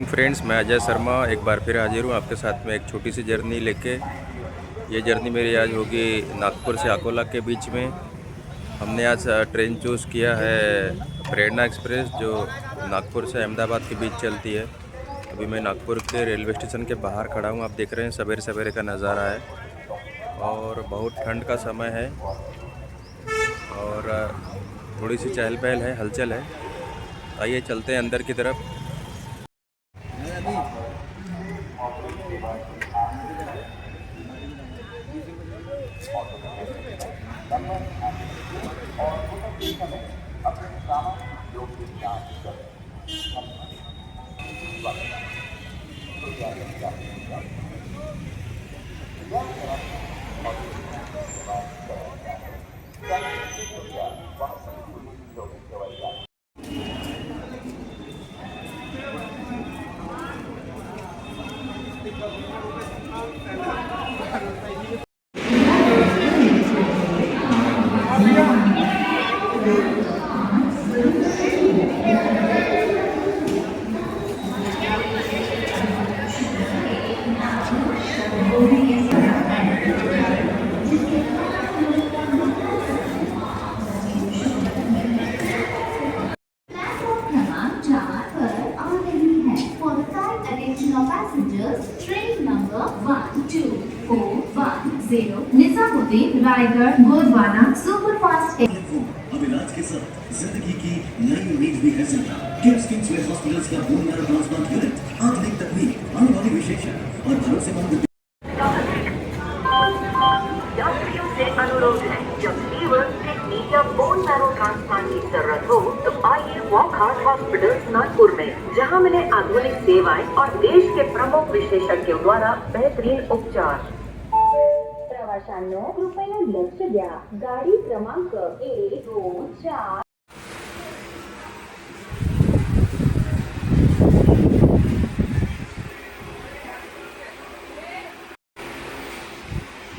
Friends, मैं अजय शर्मा एक बार फिर हाजिर हूँ आपके साथ में एक छोटी सी जर्नी लेके। ये जर्नी मेरी आज होगी नागपुर से अकोला के बीच में। हमने आज ट्रेन चूज़ किया है प्रेरणा एक्सप्रेस, जो नागपुर से अहमदाबाद के बीच चलती है। अभी मैं नागपुर के रेलवे स्टेशन के बाहर खड़ा हूँ। आप देख रहे हैं सवेरे सवेरे का नज़ारा है और बहुत ठंड का समय है और थोड़ी सी चहल पहल है, हलचल है। आइए चलते हैं अंदर की तरफ। Nizamuddin Raigarh Gondwana super fast. अब इलाज के साथ जिंदगी की नई उम्मीद भी है जिंदा। किम्स किंग्सवे हॉस्पिटल्स का बोन मैरो ट्रांसप्लांट यूनिट, आधुनिक तकनीक, अनुभवी विशेषज्ञ और भरोसेमंद यात्रियों से अनुरोध है, जब लीवर, किडनी या बोन मैरो ट्रांसप्लांट की जरूरत हो तो आइए वॉक हार्ट हॉस्पिटल नागपुर में, जहां मिले आधुनिक सेवाएं और देश के प्रमुख विशेषज्ञों द्वारा बेहतरीन उपचार। प्रवाशांनो, कृपया लक्ष द्या। गाडी क्रमांक 1, 2, 4।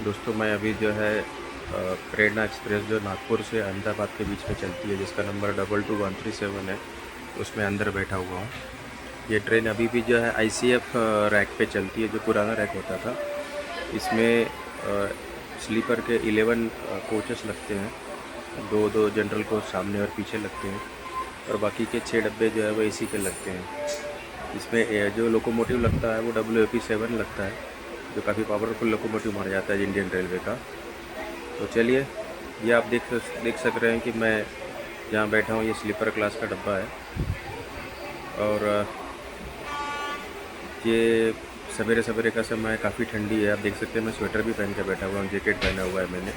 दोस्तों, मैं अभी जो है प्रेरणा एक्सप्रेस जो नागपुर से अहमदाबाद के बीच में चलती है, जिसका नंबर 22137 है, उसमें अंदर बैठा हुआ हूँ। ये ट्रेन अभी भी जो है ICF रैक पे चलती है, जो पुराना रैक होता था। इसमें स्लीपर के 11 कोचेस लगते हैं, दो जनरल कोच सामने और पीछे लगते हैं, और बाकी के 6 डब्बे जो है वो AC के लगते हैं। इसमें जो लोकोमोटिव लगता है वो WAP7 लगता है, जो काफ़ी पावरफुल लोकोमोटिव माना जाता है इंडियन रेलवे का। तो चलिए, ये आप देख सक रहे हैं कि मैं जहाँ बैठा हूँ ये स्लीपर क्लास का डब्बा है, और ये सवेरे सवेरे का समय, काफ़ी ठंडी है। आप देख सकते हैं मैं स्वेटर भी पहन के बैठा हुआ हूँ, जैकेट पहना हुआ है मैंने।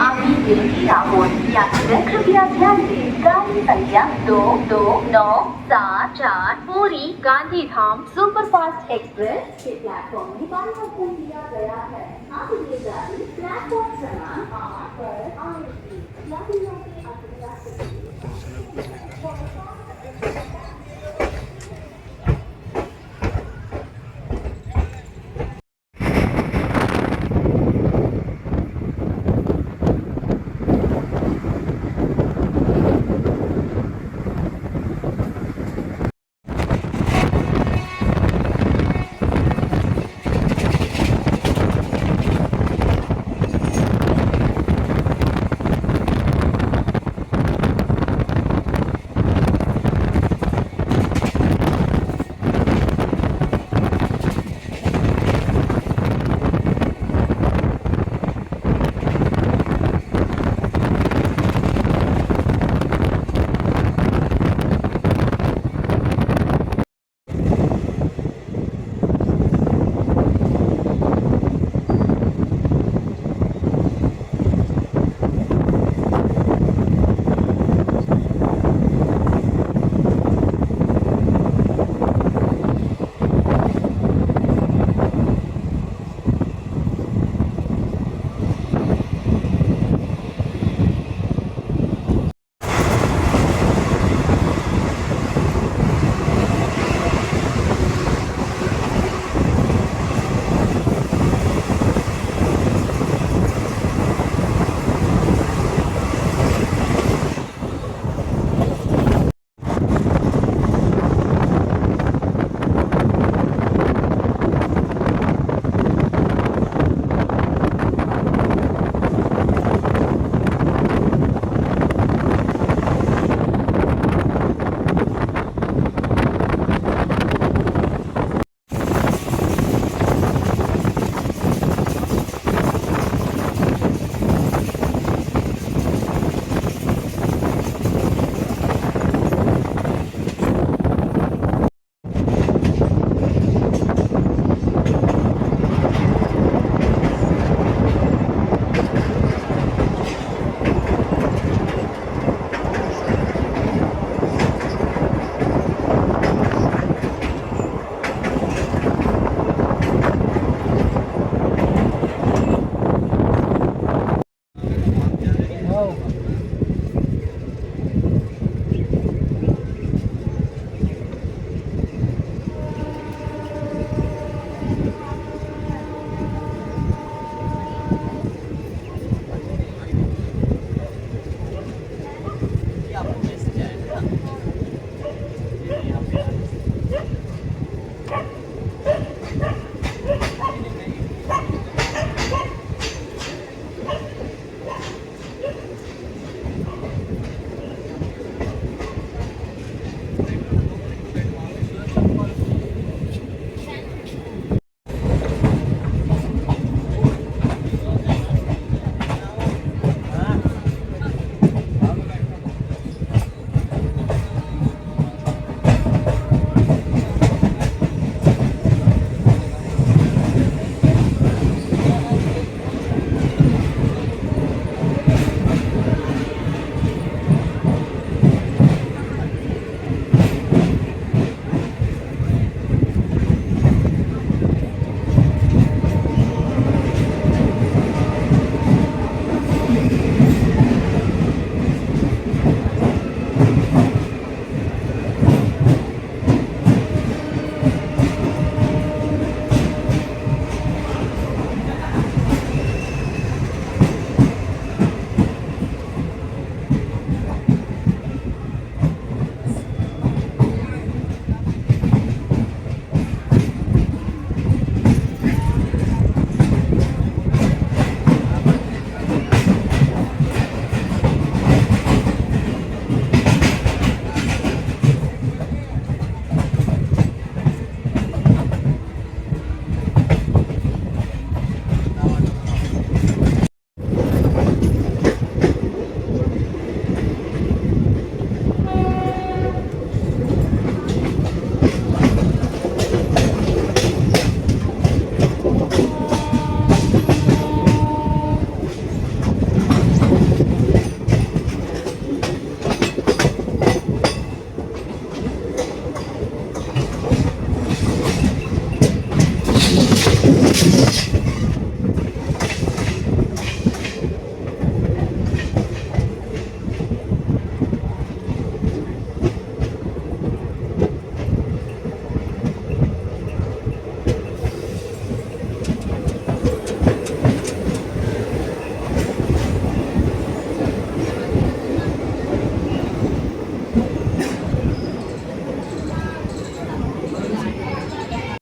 आपकी विनती राहुल, यात्रा कृपया ध्यान दें। गाड़ी संख्या 22974 पूरी गांधीधाम सुपरफास्ट एक्सप्रेस के प्लेटफॉर्म में परिवर्तन किया गया है। अब ये गाड़ी प्लेटफॉर्म क्रमांक 8 पर आएगी। यात्रियों के